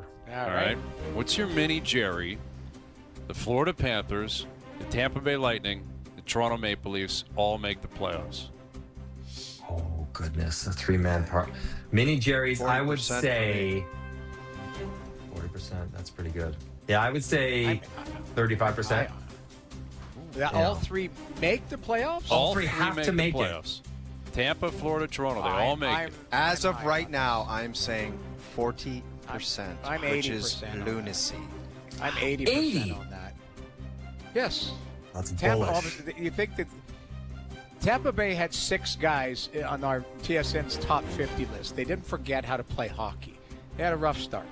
paper. All right. What's your mini Jerry? The Florida Panthers, the Tampa Bay Lightning, the Toronto Maple Leafs all make the playoffs. Oh, goodness. A three-man part. Mini Jerry's, I would say 40%. That's pretty good. Yeah, I would say 35%. All three make the playoffs? All three have to make playoffs. Tampa, Florida, Toronto, they all make it. As of right now, I'm saying 40%, I'm which is 80% lunacy. I'm 80% on that. Yes. That's Tampa, bullish. you think that Tampa Bay had 6 guys on our TSN's top 50 list. They didn't forget how to play hockey. They had a rough start.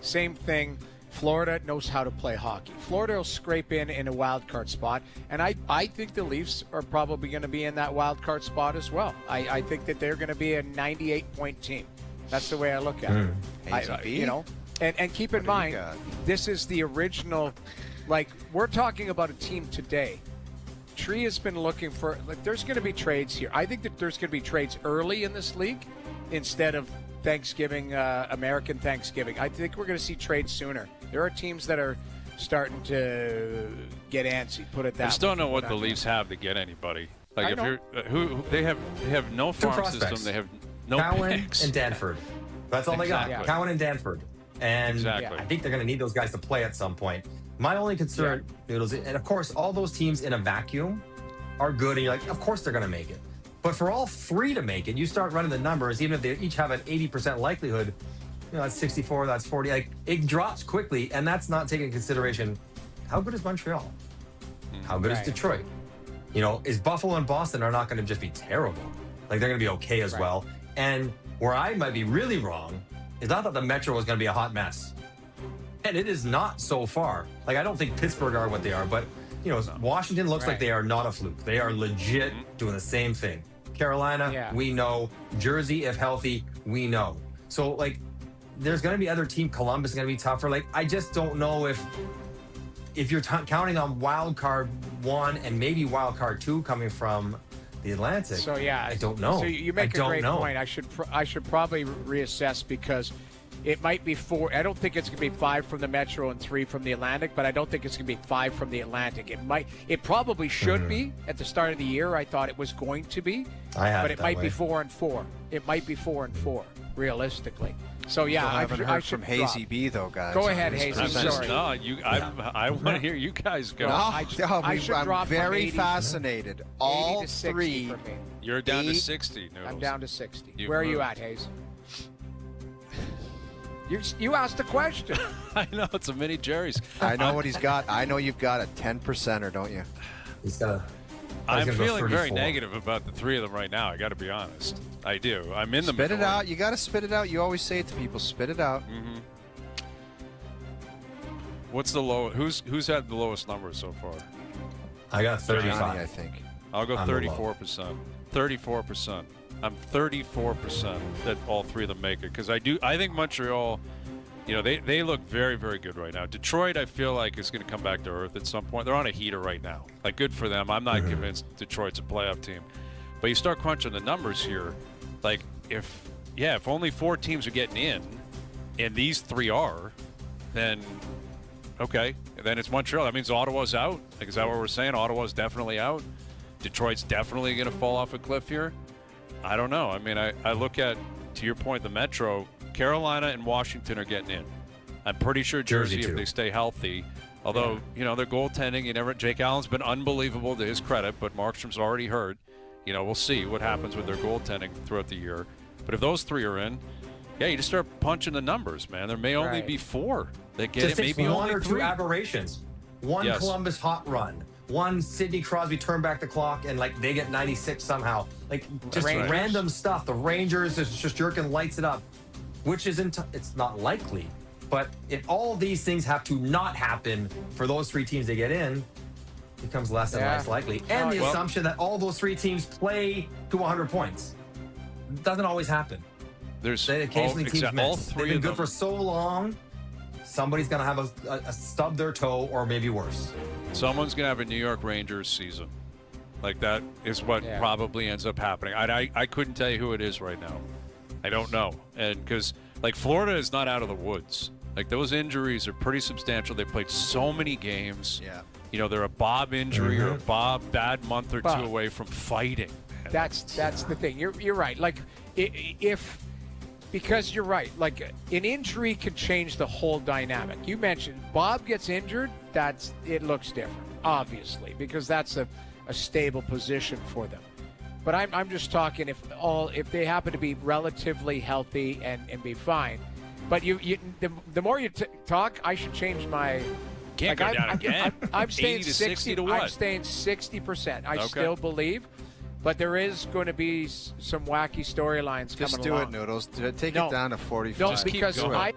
Same thing. Florida knows how to play hockey. Florida will scrape in a wild card spot, and I think the Leafs are probably going to be in that wild card spot as well. I think that they're going to be a 98-point team. That's the way I look at it. And keep in mind, this is the original. Like, we're talking about a team today. Tree has been looking for. Like, there's going to be trades here. I think that there's going to be trades early in this league instead of Thanksgiving, American Thanksgiving. I think we're going to see trades sooner. There are teams that are starting to get antsy. Put it that way. I just don't know what the Leafs have to get anybody. Like, if you're they have no farm system. They have no Cowan picks. and Danford. That's all they got. Cowan and Danford. And I think they're going to need those guys to play at some point. My only concern, Noodles, and of course, all those teams in a vacuum are good, and you're like, of course they're going to make it. But for all 3 to make it, you start running the numbers, even if they each have an 80% likelihood, that's 64, that's 40. Like, it drops quickly, and that's not taking into consideration how good is Montreal? How good is Detroit? Is Buffalo and Boston are not going to just be terrible. Like, they're going to be okay as well. And where I might be really wrong is not that the Metro is going to be a hot mess. And it is not so far. Like, I don't think Pittsburgh are what they are, but, Washington looks like they are not a fluke. They are legit doing the same thing. Carolina, we know. Jersey, if healthy, we know. So, like, there's going to be other team. Columbus is going to be tougher. Like, I just don't know if you're counting on wild card 1 and maybe wild card 2 coming from the Atlantic. So I don't know. So you make a great point. I should probably reassess, because it might be 4. I don't think it's going to be 5 from the Metro and 3 from the Atlantic, but I don't think it's going to be 5 from the Atlantic. It probably should be at the start of the year. I thought it was going to be, but it might be 4 and 4. It might be 4 and 4 realistically. So I haven't heard from Hazy B though, guys. Go ahead, Hazy. I'm Sorry. I want to hear you guys go. I'm very fascinated. All 3. You're down to 60. Noodles. I'm down to 60. Where are you at, Hayes? You asked the question. I know, it's a mini Jerry's. I know what he's got. I know you've got a 10%er, don't you? He's got a. I'm feeling very negative about the 3 of them right now. I got to be honest. I do. I'm in the middle. Spit it out. You got to spit it out. You always say it to people. Spit it out. Mm-hmm. What's the low? Who's had the lowest number so far? I got 35. Johnny, I think. I'll go 34%. 34%. I'm 34% that all 3 of them make it, because I think Montreal, they look very, very good right now. Detroit, I feel like, is going to come back to earth at some point. They're on a heater right now. Like, good for them. I'm not convinced Detroit's a playoff team. But you start crunching the numbers here. Like, if only 4 teams are getting in, and these 3 are, then okay. Then it's Montreal. That means Ottawa's out. Like, is that what we're saying? Ottawa's definitely out. Detroit's definitely going to fall off a cliff here. I don't know. I mean, I look at, to your point, the Metro, Carolina and Washington are getting in. I'm pretty sure Jersey if they stay healthy. Although, their goaltending, Jake Allen's been unbelievable to his credit, but Markstrom's already hurt. We'll see what happens with their goaltending throughout the year. But if those 3 are in, you just start punching the numbers, man. There may only be 4 that get it. Maybe 1 only or 3 2 aberrations. One Columbus hot run. One Sidney Crosby turn back the clock and they get 96 somehow. Like, just random stuff. The Rangers is just jerking lights it up, which isn't. It's not likely. But if all these things have to not happen for those 3 teams to get in, it becomes less and less likely. And the assumption that all those 3 teams play to 100 points doesn't always happen. There's occasionally teams miss. They've been good for so long. Somebody's going to have a stub their toe, or maybe worse. Someone's going to have a New York Rangers season. Like, that is what probably ends up happening. I couldn't tell you who it is right now. I don't know. And because, Florida is not out of the woods. Like, those injuries are pretty substantial. They played so many games. Yeah. You know, they're a Bob injury or a Bob bad month or two Bob. away from fighting. And That's the thing. You're right. Like, because you're right. Like, an injury can change the whole dynamic. You mentioned Bob gets injured. It looks different, obviously, because that's a stable position for them. But I'm just talking if they happen to be relatively healthy and be fine. But the more you talk, I should change my. Can't go down again. I'm staying 80 to 60 to I'm what? staying 60%. I Okay. still believe, but there is going to be some wacky storylines Just coming do along. it, Noodles. Take No. it down to 45. No, Just keep because going.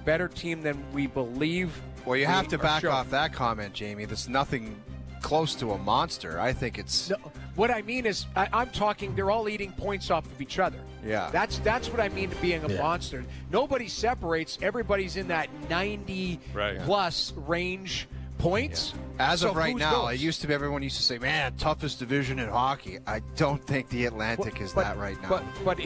better team than we believe. Well, you have to are back showing. off that comment, Jamie. There's nothing close to a monster. I think it's. No, what I mean is, I'm talking. They're all eating points off of each other. Yeah. That's what I mean to being a monster. Nobody separates. Everybody's in that 90 plus range points. Yeah. As So of right who's now, those? it used to be everyone used to say, "Man, toughest division in hockey." I don't think the Atlantic is that right now. But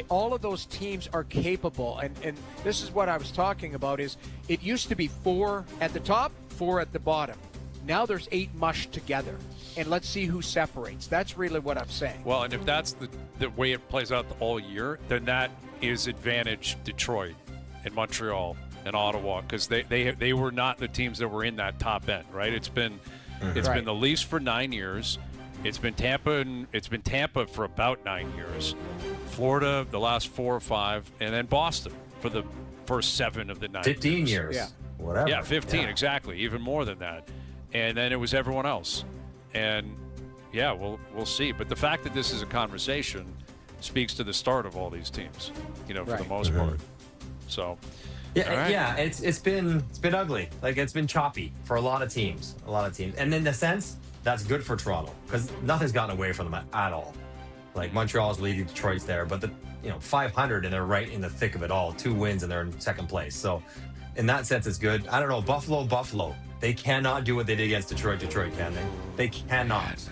all of those teams are capable, and this is what I was talking about. Is it used to be 4 at the top, 4 at the bottom. Now there's 8 mushed together, and let's see who separates. That's really what I'm saying. Well, and if that's the way it plays out all year, then that is advantage Detroit and Montreal and Ottawa, because they were not the teams that were in that top end, right? It's been been the Leafs for 9 years. It's been Tampa for about 9 years. Florida the last 4 or 5, and then Boston for the first 7 of the 9 15 years. Yeah. Whatever. Yeah, 15, exactly. Even more than that. And then it was everyone else. And, yeah, we'll see. But the fact that this is a conversation speaks to the start of all these teams, for the most part. So, Yeah, it's been ugly. Like, it's been choppy for a lot of teams. And in a sense, that's good for Toronto, because nothing's gotten away from them at all. Like, Montreal's leading, Detroit's there, but 500 and they're right in the thick of it all. 2 wins and they're in second place. So in that sense, it's good. I don't know, Buffalo. They cannot do what they did against Detroit, can they? They cannot.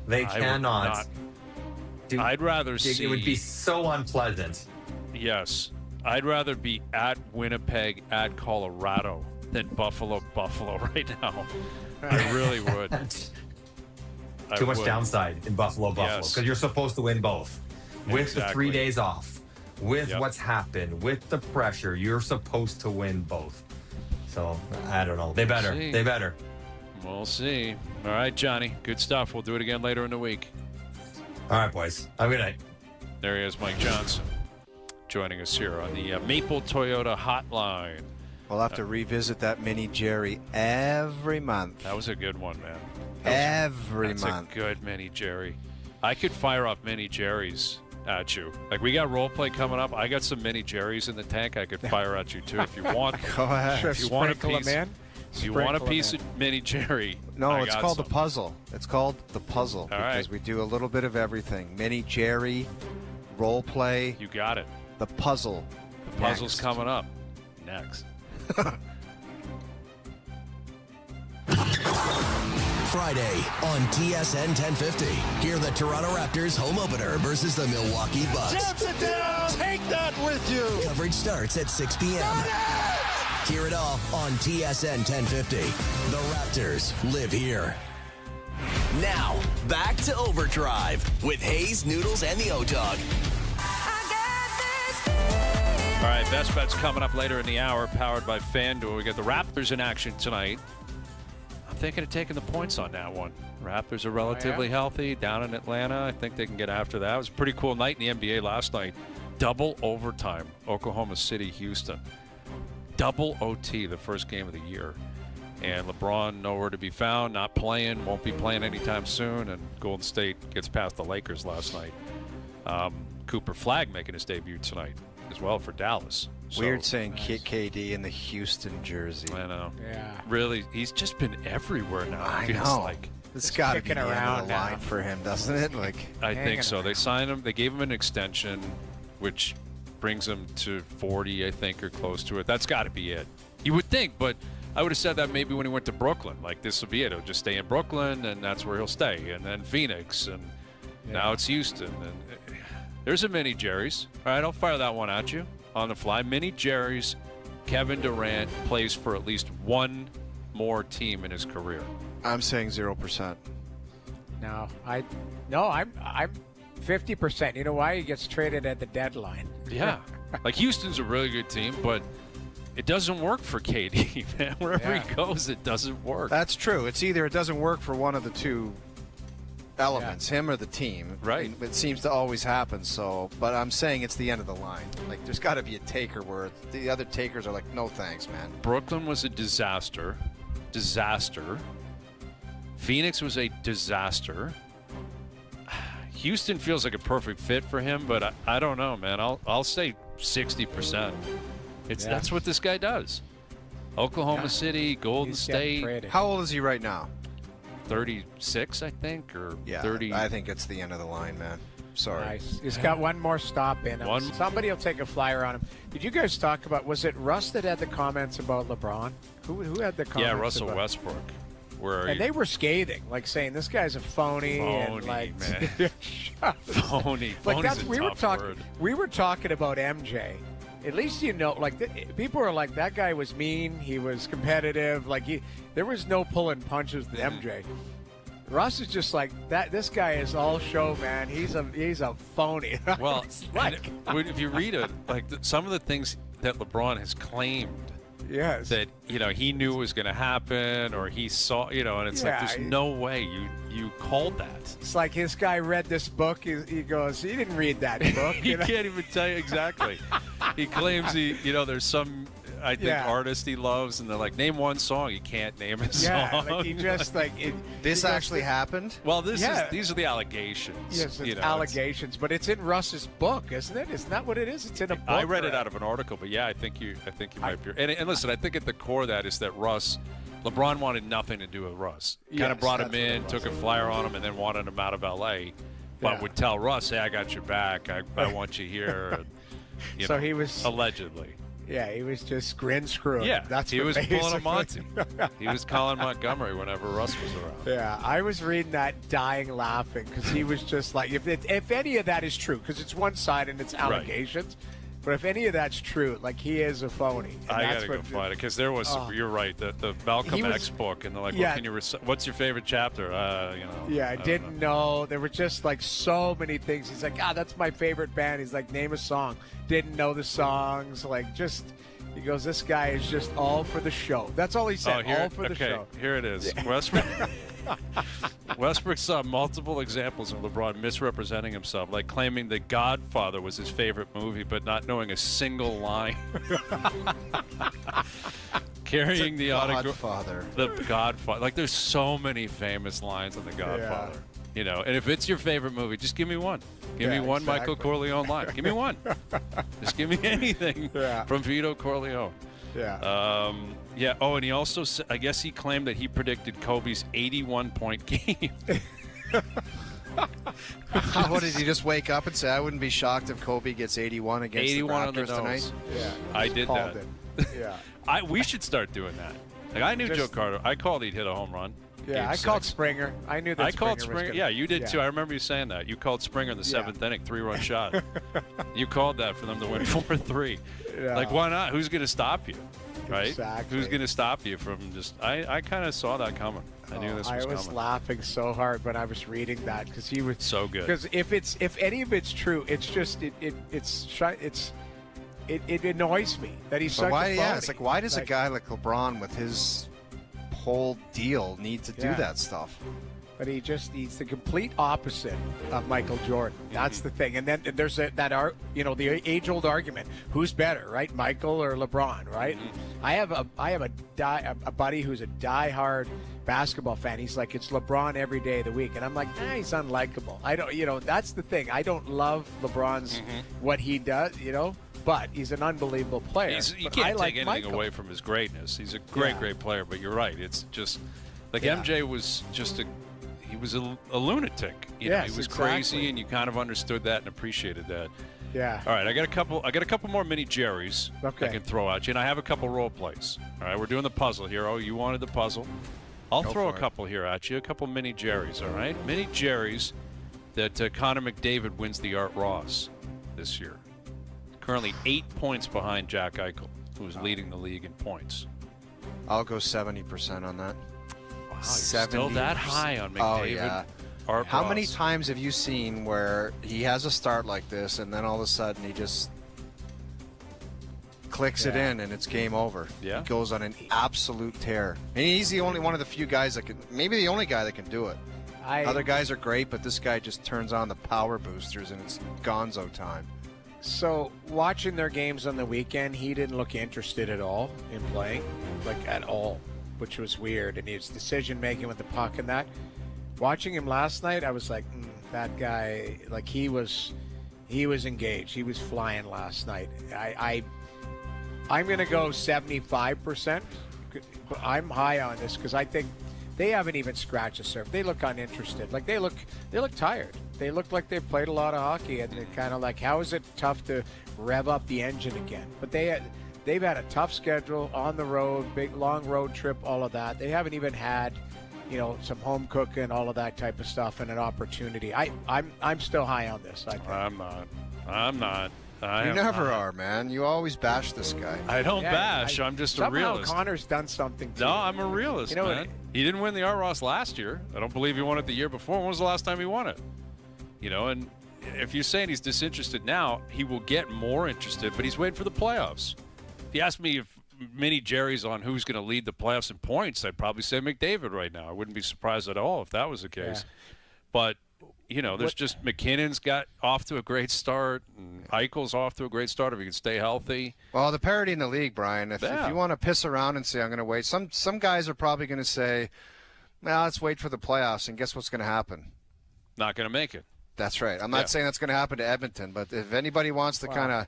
They cannot. Dude, I'd rather see. It would be so unpleasant. Yes. I'd rather be at Winnipeg, at Colorado, than Buffalo right now. I really would. Too much downside in Buffalo, because you're supposed to win both. With the 3 days off, with what's happened, with the pressure, you're supposed to win both. So, I don't know. They better. We'll see. All right, Johnny. Good stuff. We'll do it again later in the week. All right, boys. Have a good night. There he is, Mike Johnson, joining us here on the Maple Toyota Hotline. We'll have to revisit that Mini Jerry every month. That was a good one, man. Every month. That's a good Mini Jerry. I could fire off Mini Jerrys at you. Like, we got role play coming up. I got some Mini Jerrys in the tank. I could fire at you too if you want. Go ahead. If you want a Sprinkle piece, them in. if you want a piece of Mini Jerry. No, I it's got called some. the puzzle. It's called the puzzle because we do a little bit of everything. Mini Jerry, role play. You got it. The puzzle. The puzzle's coming up next. Friday on TSN 1050. Hear the Toronto Raptors home opener versus the Milwaukee Bucks. Jumps it down. Take that with you. Coverage starts at 6 p.m. Hear it all on TSN 1050. The Raptors live here. Now, back to Overdrive with Hayes, Noodles, and the O-Dog. All right, best bets coming up later in the hour, powered by FanDuel. We got the Raptors in action tonight. I'm thinking of taking the points on that one. Raptors are relatively healthy down in Atlanta. I think they can get after that. It was a pretty cool night in the NBA last night. Double overtime, Oklahoma City, Houston. Double OT, the first game of the year. And LeBron nowhere to be found, not playing, won't be playing anytime soon. And Golden State gets past the Lakers last night. Cooper Flagg making his debut tonight as well for Dallas. Weird saying KD in the Houston jersey. I know. Yeah. Really, he's just been everywhere now. I It feels know. like. It's got to be kicking the end around of the now. line for him, doesn't it? Like, I think Hanging so. They around. signed him. They gave him an extension, which brings him to 40, I think, or close to it. That's got to be it. You would think, but I would have said that maybe when he went to Brooklyn. Like, this will be it. He'll just stay in Brooklyn, and that's where he'll stay. And then Phoenix, and now it's Houston. And there's a mini Jerry's. All right, I'll fire that one at you on the fly. Mini Jerry's. Kevin Durant plays for at least one more team in his career. I'm saying 0%. No, I'm 50%. You know why? He gets traded at the deadline. Yeah. Like, Houston's a really good team, but it doesn't work for KD, man. Wherever he goes, it doesn't work. That's true. It's either it doesn't work for one of the two elements, him or the team. Right. It seems to always happen. So, but I'm saying it's the end of the line. Like, there's got to be a taker where the other takers are like, no thanks, man. Brooklyn was a disaster. Phoenix was a disaster. Houston feels like a perfect fit for him, but I don't know, man. I'll say 60%. That's what this guy does. Oklahoma City, Golden State. How old is he right now? 36, I think, or 30. I think it's the end of the line, man. Sorry. Nice. He's got one more stop in him. Somebody will take a flyer on him. Did you guys talk about, was it Russ that had the comments about LeBron? Who had the comments? Yeah, Russell Westbrook. And they were scathing, like saying this guy's a phony. And like, man. Phony. Like, that's we were talking about MJ. At least you know, like, people are like, that guy was mean. He was competitive. Like, there was no pulling punches with MJ. Russ is just like that. This guy is all show, man. He's a phony. Well, if you read it, like, some of the things that LeBron has claimed. Yes. That, he knew was going to happen, or he saw, and it's like, there's no way you called that. It's like his guy read this book. He goes, he didn't read that book. He can't even tell you exactly. He claims there's some, I think, artist he loves, and they're like, name one song. He can't name a song. Yeah, like he just this actually happened? Well, these are the allegations. Yes, it's allegations, but it's in Russ's book, isn't it? It's not what it is. It's in a book. I read it out of an article, but I think you might be. And listen, I think at the core of that is that LeBron wanted nothing to do with Russ. Kind of brought him in, took a flyer on him, and then wanted him out of L.A. But would tell Russ, hey, I got your back. I want you here. So he was allegedly. Yeah, he was just grin screwing. Yeah, he was pulling a Monty. He was Colin Montgomery whenever Russ was around. Yeah, I was reading that dying laughing because he was just like, if any of that is true, because it's one side and it's allegations, but if any of that's true, like, he is a phony. I got to go find it because there was, you're right, the Malcolm X book, and they're like, well, can you what's your favorite chapter? Yeah, I didn't know. There were just like so many things. He's like, that's my favorite band. He's like, name a song. Didn't know the songs. Like, he goes, this guy is just all for the show. That's all he said, all for the show. Here it is. Westbrook saw multiple examples of LeBron misrepresenting himself, like claiming The Godfather was his favorite movie, but not knowing a single line. Carrying the autograph. The Godfather. Like, there's so many famous lines on The Godfather. And if it's your favorite movie, just give me one. Give me one Michael Corleone line. Give me one. Just give me anything from Vito Corleone. Yeah. Oh, and he also, I guess he claimed that he predicted Kobe's 81-point game. What, did he just wake up and say, I wouldn't be shocked if Kobe gets 81 against 81 the Raptors tonight? Yeah. I did that. Yeah. We should start doing that. Like, I knew Joe Carter. I called he'd hit a home run. Yeah, I called Springer. I knew that I called Springer. Yeah, you did too. I remember you saying that. You called Springer in the seventh inning, 3-run shot. You called that for them to win 4-3. Yeah. Like, why not? Who's going to stop you? Right? Exactly. Who's going to stop you from just... I kind of saw that coming. I knew this was coming. I was laughing so hard when I was reading that because he was... So good. Because if any of it's true, it's just... It annoys me that he's such a phony. Yeah, it's like, why does a guy like LeBron with his whole deal need to do that stuff? But he's the complete opposite of Michael Jordan. That's the thing. And then there's the age-old argument: who's better, right? Michael or LeBron, right? I have a buddy who's a die-hard basketball fan. He's like, it's LeBron every day of the week, and I'm like, he's unlikable. I don't, that's the thing. I don't love LeBron's what he does, but he's an unbelievable player. You can't take anything away from his greatness. He's a great player, but you're right. It's just like MJ was just he was a lunatic. He was crazy, and you kind of understood that and appreciated that. Yeah. All right, I got a couple more mini Jerrys I can throw at you, and I have a couple role plays. All right, we're doing the puzzle here. Oh, you wanted the puzzle? I'll throw a couple here at you, a couple mini Jerrys. All right, mini Jerrys that Connor McDavid wins the Art Ross this year. Currently 8 points behind Jack Eichel, who's leading the league in points. I'll go 70% on that. Wow, you're still that high on McDavid. Oh, yeah. Art How Ross. many times have you seen where he has a start like this and then all of a sudden he just clicks it in and it's game over? Yeah. He goes on an absolute tear. And he's the only one of the few guys that can, maybe the only guy that can do it. Other guys are great, but this guy just turns on the power boosters and it's gonzo time. So watching their games on the weekend, he didn't look interested at all in playing, like at all, which was weird. And his decision making with the puck and that. Watching him last night, I was like, that guy, like he was engaged. He was flying last night. I'm going to go 75%. I'm high on this because I think they haven't even scratched the surface. They look uninterested. Like they look tired. They look like they've played a lot of hockey, and they're kind of like, how is it tough to rev up the engine again? But they've had a tough schedule on the road, big long road trip, all of that. They haven't even had, some home cooking, all of that type of stuff, and an opportunity. I'm still high on this. I think. I'm not. You never are, man. You always bash this guy. I don't bash. I'm just a realist. Somehow Connor's done something to No, you. I'm a realist, man. He didn't win the Art Ross last year. I don't believe he won it the year before. When was the last time he won it? And if you're saying he's disinterested now, he will get more interested, but he's waiting for the playoffs. If you ask me if mini Jerry's on who's going to lead the playoffs in points, I'd probably say McDavid right now. I wouldn't be surprised at all if that was the case. Yeah. But there's just McKinnon's got off to a great start, and Eichel's off to a great start if he can stay healthy. Well, the parity in the league, Brian, if you want to piss around and say, I'm going to wait, some guys are probably going to say, well, let's wait for the playoffs, and guess what's going to happen? Not going to make it. That's right. I'm not saying that's going to happen to Edmonton, but if anybody wants to kind of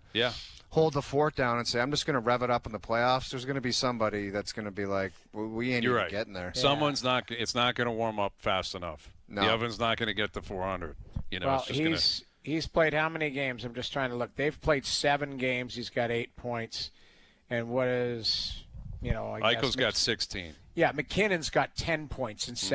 hold the fort down and say, I'm just going to rev it up in the playoffs, there's going to be somebody that's going to be like, we ain't even getting there. Someone's not – it's not going to warm up fast enough. No. The oven's not going to get to 400. Well, he's played how many games? I'm just trying to look. They've played 7 games. He's got 8 points. And what is, Eichel's got 16. Yeah, McKinnon's got 10 points in 7.